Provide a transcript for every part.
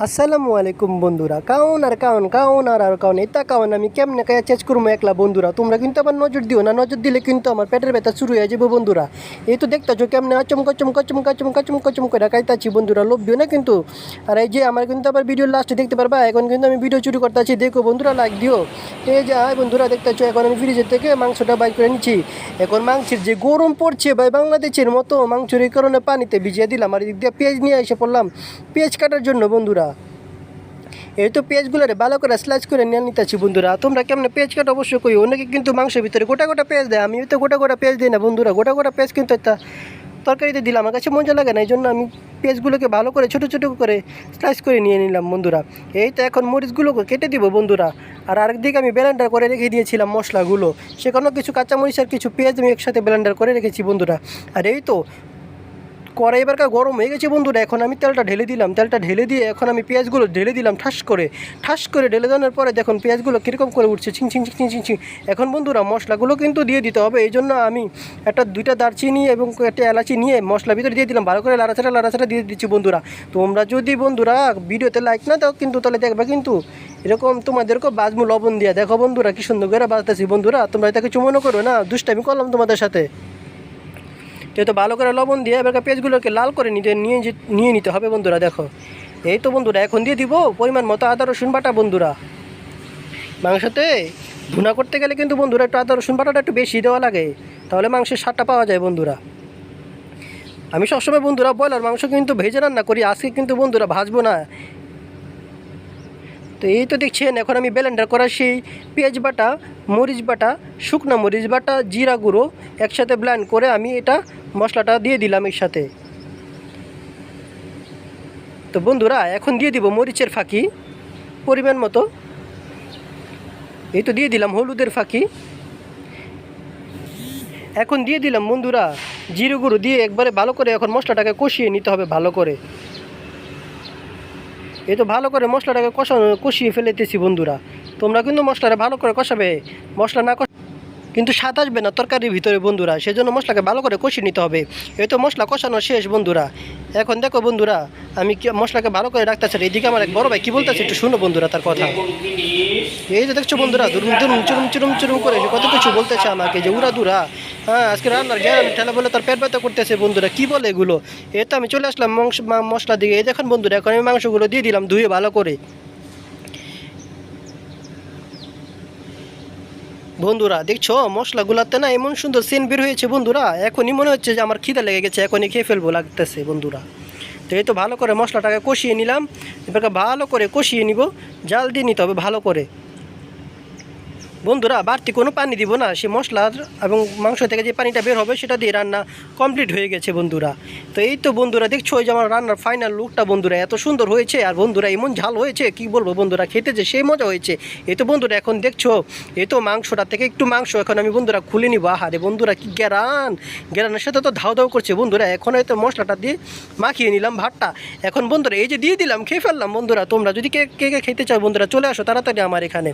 আসসালামু আলাইকুম বন্ধুরা, কাউন আর কাউন এটা কাউন আমি কেমনে কায়া চেঞ্জ করবো একলা বন্ধুরা। তোমরা কিন্তু আবার নজর দিও না, নজর দিলে কিন্তু আমার পেটের ব্যথা শুরু হয়ে যাবে বন্ধুরা। এই তো দেখতেছো কেমনে চমকা চমকা চমকা চমকা চমকা চমকা ডাকাইতাছি বন্ধুরা, লোভ দিও না কিন্তু। আর এই যে আমার কিন্তু আবার ভিডিও লাস্টে দেখতে পারবা, এখন কিন্তু আমি ভিডিও শুরু করতে আছি, দেখো বন্ধুরা লাইক দিও। এই যে বন্ধুরা দেখতেছো এখন আমি ফ্রিজের থেকে মাংসটা বাইর করে নিচ্ছি। এখন মাংসের যে গরম পড়ছে ভাই বাংলাদেশের মতো, মাংসের এই কারণে পানিতে ভিজিয়ে দিলাম, আর এদিক দিয়ে পেঁয়াজ নিয়ে এসে পড়লাম পেঁয়াজ কাটার জন্য বন্ধুরা। এই তো পেঁয়াজগুলোরে ভালো করে স্লাইস করে নিয়ে নিতেছি বন্ধুরা। তোমরা কেমন পেঁয়াজ কাটা অবশ্যই কই, অনেকে কিন্তু মাংসের ভিতরে গোটা গোটা পেঁয়াজ দেয়, আমি তো গোটা গোটা পেঁয়াজ দিই না বন্ধুরা। গোটা গোটা পেঁয়াজ কিন্তু একটা তরকারিতে দিলাম, আমার কাছে মজা লাগে না, এই জন্য আমি পেঁয়াজগুলোকে ভালো করে ছোটো ছোটো করে স্লাইস করে নিয়ে নিলাম বন্ধুরা। এই তো এখন মরিচগুলোকে কেটে দিব বন্ধুরা। আর আরেকদিকে আমি ব্লেন্ডার করে রেখে দিয়েছিলাম মশলাগুলো, সেখানেও কিছু কাঁচামরিচ আর কিছু পেঁয়াজ আমি একসাথে ব্লেন্ডার করে রেখেছি বন্ধুরা। আর এই তো কড়াই এবারকার গরম হয়ে গেছে বন্ধুরা, এখন আমি তেলটা ঢেলে দিলাম, তেলটা ঢেলে দিয়ে এখন আমি পেঁয়াজগুলো ঢেলে দিলাম ঠাস করে ঢেলে দেওয়ার পরে দেখুন পেঁয়াজগুলো কীরকম করে উঠছে ছিং ছিং ছিং ছিং ছিং। এখন বন্ধুরা মশলাগুলো কিন্তু দিয়ে দিতে হবে, এই জন্য আমি দুইটা দারচিনি এবং একটা এলাচি নিয়ে মশলা ভিতরে দিয়ে দিলাম, ভালো করে লাড়াচাড়া দিয়ে দিচ্ছি বন্ধুরা। তোমরা যদি বন্ধুরা ভিডিওতে লাইক না দাও কিন্তু তাহলে দেখবে কিন্তু এরকম তোমাদেরকেও বাজমু লবণ দিয়ে। দেখো বন্ধুরা কি সুন্দর করে বাজতেছি বন্ধুরা, তোমরা এটাকে কিছু মনে করো না, দুষ্টামি করলাম তোমাদের সাথে। তো ভালো করে লবণ দিয়ে এবার পেঁয়াজগুলোকে লাল করে নিয়ে নিতে হবে বন্ধুরা। দেখো এই তো বন্ধুরা এখন দিয়ে দিব পরিমাণ মতো আদা রসুন বাটা বন্ধুরা। মাংসতে ভুনা করতে গেলে কিন্তু বন্ধুরা একটু আদা রসুন বাটাটা একটু বেশি দেওয়া লাগে, তাহলে মাংসের স্বাদটা পাওয়া যায় বন্ধুরা। আমি সবসময় বন্ধুরা ব্রয়লার মাংস কিন্তু ভেজে রান্না করি, আজকে কিন্তু বন্ধুরা ভাজবো না। তো এই তো দেখছেন এখন আমি ব্লেন্ডার করা সেই পেঁয়াজ বাটা, মরিচ বাটা, শুকনো মরিচ বাটা, জিরা গুঁড়ো একসাথে ব্লেন্ড করে আমি এটা মশলাটা দিয়ে দিলাম এর সাথে। তো বন্ধুরা এখন দিয়ে দিব মরিচের ফাঁকি পরিমাণ মতো, এই তো দিয়ে দিলাম হলুদের ফাঁকি, এখন দিয়ে দিলাম বন্ধুরা জিরে গুঁড়ো দিয়ে একবারে ভালো করে এখন মশলাটাকে কষিয়ে নিতে হবে ভালো করে। এই তো ভালো করে মশলাটাকে কষিয়ে ফেলেতেছি বন্ধুরা। তোমরা কিন্তু মশলাটা ভালো করে কষাবে, মশলা না কিন্তু স্বাদ আসবে না তরকারির ভিতরে বন্ধুরা, সেজন্য মশলাকে ভালো করে কষিয়ে নিতে হবে। এই তো মশলা কষানো শেষ বন্ধুরা। এখন দেখো বন্ধুরা আমি মশলাকে ভালো করে রাখতেছি, এদিকে আমার এক বড় ভাই কী বলতেছে একটু শুনো বন্ধুরা তার কথা। এই যে দেখছো বন্ধুরা দুরুম দুরুম চুরুম চুরুম চুরুম করে কত কিছু বলতেছে আমাকে যে উড়া দুরা, হ্যাঁ আজকে রান্নার গ্যারান ঠেলা বলে তার পেট ব্যথা করতেছে বন্ধুরা, কী বলে এগুলো। এই তো আমি চলে আসলাম মশলা দিকে, এই দেখুন বন্ধুরা এখন আমি মাংসগুলো দিয়ে দিলাম ধুয়ে ভালো করে বন্ধুরা। দেখছো মশলাগুলাতে না এমন সুন্দর সেন্ট বের হয়েছে বন্ধুরা, এখনই মনে হচ্ছে যে আমার খিদা লেগে গেছে, এখনই খেয়ে ফেলবো লাগতেছে বন্ধুরা। তো এই তো ভালো করে মশলাটাকে কষিয়ে নিলাম, এবার ভালো করে কষিয়ে নিব, জাল দিয়ে নিতে হবে ভালো করে বন্ধুরা। বাড়তি কোনো পানি দিব না, সে মশলার এবং মাংস থেকে যে পানিটা বের হবে সেটা দিয়ে রান্না কমপ্লিট হয়ে গেছে বন্ধুরা। তো এই তো বন্ধুরা দেখছো ওই যে আমার রান্নার ফাইনাল লুকটা বন্ধুরা এত সুন্দর হয়েছে, আর বন্ধুরা এমন ঝাল হয়েছে কি বলবো বন্ধুরা, খেতে যে সেই মজা হয়েছে। এই তো বন্ধুরা এখন দেখছো এই তো মাংসটা থেকে একটু মাংস এখন আমি বন্ধুরা খুলে নিবো। আহারে বন্ধুরা কি গ্যারানের সাথে তো ধাও ধাও করছে বন্ধুরা। এখন হয়তো মশলাটা দিয়ে মাখিয়ে নিলাম ভাতটা, এখন বন্ধুরা এই যে দিয়ে দিলাম খেয়ে ফেললাম বন্ধুরা। তোমরা যদি কে কে খেতে চাও বন্ধুরা চলে আসো তাড়াতাড়ি আমার এখানে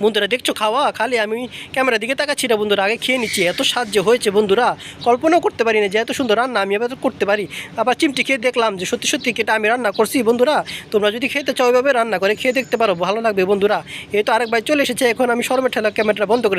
বন্ধুরা। দেখছো খাওয়া খালি আমি ক্যামেরার দিকে তাকাচ্ছি না বন্ধুরা, আগে খেয়ে নিচ্ছি। এত সাহায্য হয়েছে বন্ধুরা, কল্পনাও করতে পারি না যে এত সুন্দর রান্না আমি এবার করতে পারি। আবার চিমটি খেয়ে দেখলাম যে সত্যি সত্যি এটা আমি রান্না করছি বন্ধুরা। তোমরা যদি খেতে চাও এভাবে রান্না করে খেয়ে দেখতে পারো, ভালো লাগবে বন্ধুরা। এই তো আরেক ভাই চলে এসেছে, এখন আমি শরমের ঠেলা ক্যামেরাটা বন্ধ করে